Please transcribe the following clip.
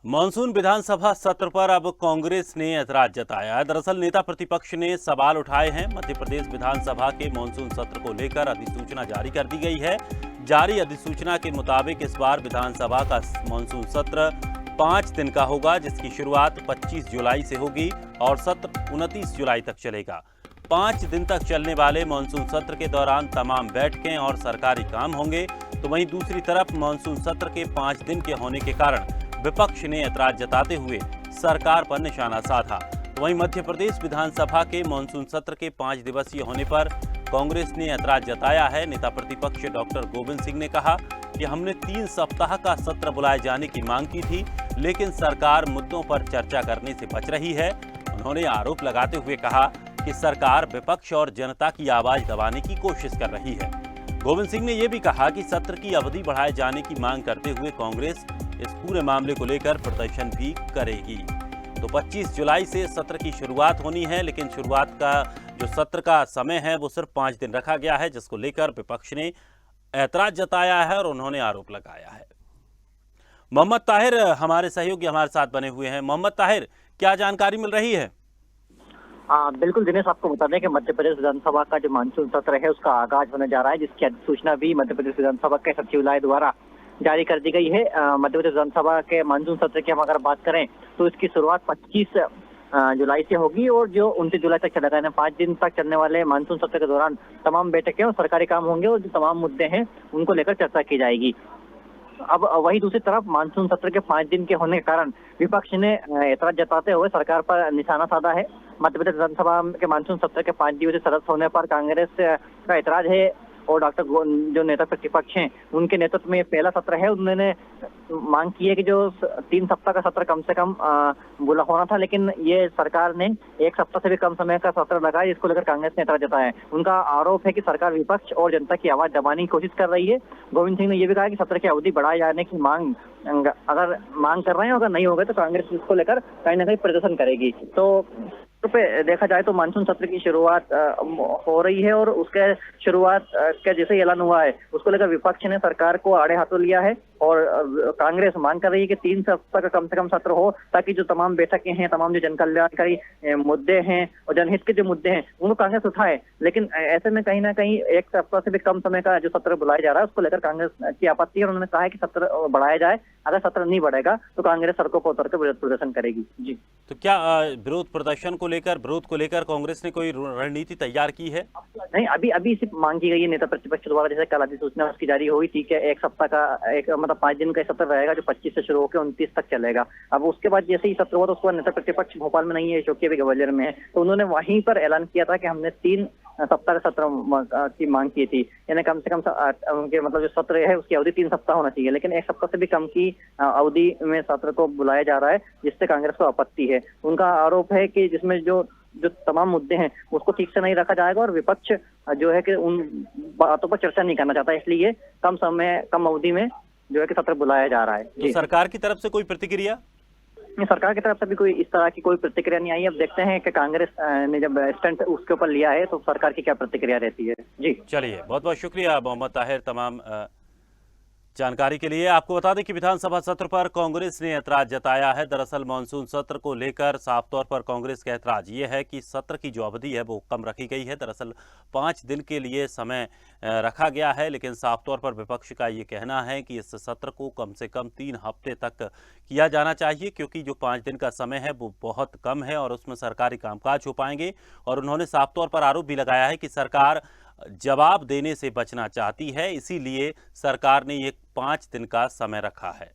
Monsoon विधानसभा सत्र पर अब कांग्रेस ने ऐतराज जताया है। दरअसल नेता प्रतिपक्ष ने सवाल उठाए हैं। मध्य प्रदेश विधानसभा के मानसून सत्र को लेकर अधिसूचना जारी कर दी गई है। जारी अधिसूचना के मुताबिक इस बार विधानसभा का मानसून सत्र 5 दिन का होगा, जिसकी शुरुआत 25 जुलाई से होगी और सत्र 29 जुलाई तक चलेगा। 5 दिन तक चलने वाले मानसून सत्र के दौरान तमाम बैठकें और सरकारी काम होंगे। तो वहीं दूसरी तरफ मानसून सत्र के 5 दिन के होने के कारण विपक्ष ने ऐतराज जताते हुए सरकार पर निशाना साधा। वहीं मध्य प्रदेश विधानसभा के मानसून सत्र के 5 दिवसीय होने पर कांग्रेस ने ऐतराज जताया है। नेता प्रतिपक्ष डॉक्टर गोविंद सिंह ने कहा कि हमने 3 सप्ताह का सत्र बुलाए जाने की मांग की थी, लेकिन सरकार मुद्दों पर चर्चा करने से बच रही है। उन्होंने आरोप लगाते हुए कहा कि सरकार विपक्ष और जनता की आवाज दबाने की कोशिश कर रही है। गोविंद सिंह ने यह भी कहा कि सत्र की अवधि बढ़ाए जाने की मांग करते हुए कांग्रेस इस पूरे मामले को लेकर प्रदर्शन भी करेगी। तो 25 जुलाई से सत्र की शुरुआत होनी है, लेकिन शुरुआत का जो सत्र का समय है वो सिर्फ 5 दिन रखा गया है, जिसको लेकर विपक्ष ने ऐतराज जताया है और उन्होंने आरोप लगाया है। मोहम्मद ताहिर हमारे सहयोगी हमारे साथ बने हुए हैं। मोहम्मद ताहिर, क्या जानकारी मिल रही है? बिल्कुल दिनेश, आपको बता दें कि मध्य प्रदेश विधानसभा का जो मानसून सत्र है उसका आगाज होने जा रहा है, जिसकी अधिसूचना भी मध्य प्रदेश विधानसभा के सचिवालय द्वारा जारी कर दी गई है। मध्य प्रदेश विधानसभा के मानसून सत्र की हम अगर बात करें तो इसकी शुरुआत 25 जुलाई से होगी और जो 29 जुलाई तक चलेगा। 5 दिन तक चलने वाले मानसून सत्र के दौरान तमाम बैठकें और सरकारी काम होंगे और जो तमाम मुद्दे हैं उनको लेकर चर्चा की जाएगी। अब वही दूसरी तरफ मानसून सत्र के 5 दिन के होने के कारण विपक्ष ने ऐतराज जताते हुए सरकार पर निशाना साधा है। मध्य प्रदेश विधानसभा के मानसून सत्र के 5 दिवसीय सदस्य होने पर कांग्रेस का ऐतराज है और डॉक्टर जो नेता प्रतिपक्ष हैं उनके नेतृत्व में पहला सत्र है। उन्होंने मांग की है कि जो 3 सप्ताह का सत्र कम से कम बुला होना था, लेकिन ये सरकार ने 1 सप्ताह से भी कम समय का सत्र लगाया, जिसको लेकर कांग्रेस ने ऐतराज जताया है। उनका आरोप है कि सरकार विपक्ष और जनता की आवाज दबाने की कोशिश कर रही है। गोविंद सिंह ने यह भी कहा कि सत्र की अवधि बढ़ाए जाने की मांग अगर मांग कर रहे हैं, अगर नहीं होगा तो कांग्रेस इसको लेकर कहीं ना कहीं प्रदर्शन करेगी। तो पे देखा जाए तो मानसून सत्र की शुरुआत हो रही है और उसके शुरुआत का जैसे ही ऐलान हुआ है उसको लेकर विपक्ष ने सरकार को आड़े हाथों लिया है और कांग्रेस मांग कर रही है कि 3 सप्ताह का कम से कम सत्र हो, ताकि जो तमाम बैठकें हैं, तमाम जो जन कल्याणकारी मुद्दे हैं और जनहित के जो मुद्दे हैं उनको कांग्रेस उठाए। लेकिन ऐसे में कहीं ना कहीं 1 सप्ताह से भी कम समय का जो सत्र बुलाया जा रहा है उसको लेकर कांग्रेस की आपत्ति है। उन्होंने कहा है कि सत्र बढ़ाया जाए, अगर सत्र नहीं बढ़ेगा तो कांग्रेस सड़कों पर उतरकर विरोध प्रदर्शन करेगी। जी, तो क्या विरोध प्रदर्शन को लेकर, विरोध को लेकर कांग्रेस ने कोई रणनीति तैयार की है? नहीं, अभी सिर्फ मांग की गई है नेता प्रतिपक्ष द्वारा। जैसे कल अधिसूचना उसकी जारी हुई थी कि 1 सप्ताह का 5 दिन का सत्र रहेगा, जो 25 से शुरू होकर 29 तक चलेगा। अब उसके बाद जैसे ही सत्र हुआ तो उसके बाद नेता प्रतिपक्ष भोपाल में नहीं है, जो कि अभी ग्वालियर में है, तो उन्होंने वहीं पर ऐलान किया था कि हमने 3 सप्ताह का सत्र की मांग की थी। यानी कम से कम उनके मतलब जो सत्र है उसकी अवधि 3 सप्ताह होना चाहिए, लेकिन 1 सप्ताह से भी कम की अवधि में सत्र को बुलाया जा रहा है, जिससे कांग्रेस को आपत्ति है। उनका आरोप है कि जिसमें जो तमाम मुद्दे हैं उसको ठीक से नहीं रखा जाएगा और विपक्ष जो है कि उन बातों पर चर्चा नहीं करना चाहता, इसलिए कम समय कम अवधि में जो है कि सत्र बुलाया जा रहा है। तो सरकार की तरफ से कोई प्रतिक्रिया? सरकार की तरफ से भी कोई इस तरह की कोई प्रतिक्रिया नहीं आई। अब देखते हैं कि कांग्रेस ने जब स्टैंड उसके ऊपर लिया है तो सरकार की क्या प्रतिक्रिया रहती है। जी चलिए, बहुत बहुत शुक्रिया मोहम्मद ताहिर तमाम जानकारी के लिए। आपको बता दें कि विधानसभा सत्र पर कांग्रेस ने ऐतराज जताया है। दरअसल मानसून सत्र को लेकर साफ तौर पर कांग्रेस का ऐतराज ये है कि सत्र की जो अवधि है वो कम रखी गई है। दरअसल 5 दिन के लिए समय रखा गया है, लेकिन साफ तौर पर विपक्ष का ये कहना है कि इस सत्र को कम से कम 3 हफ्ते तक किया जाना चाहिए, क्योंकि जो 5 दिन का समय है वो बहुत कम है और उसमें सरकारी कामकाज हो पाएंगे। और उन्होंने साफ तौर पर आरोप भी लगाया है कि सरकार जवाब देने से बचना चाहती है, इसीलिए सरकार ने ये 5 दिन का समय रखा है।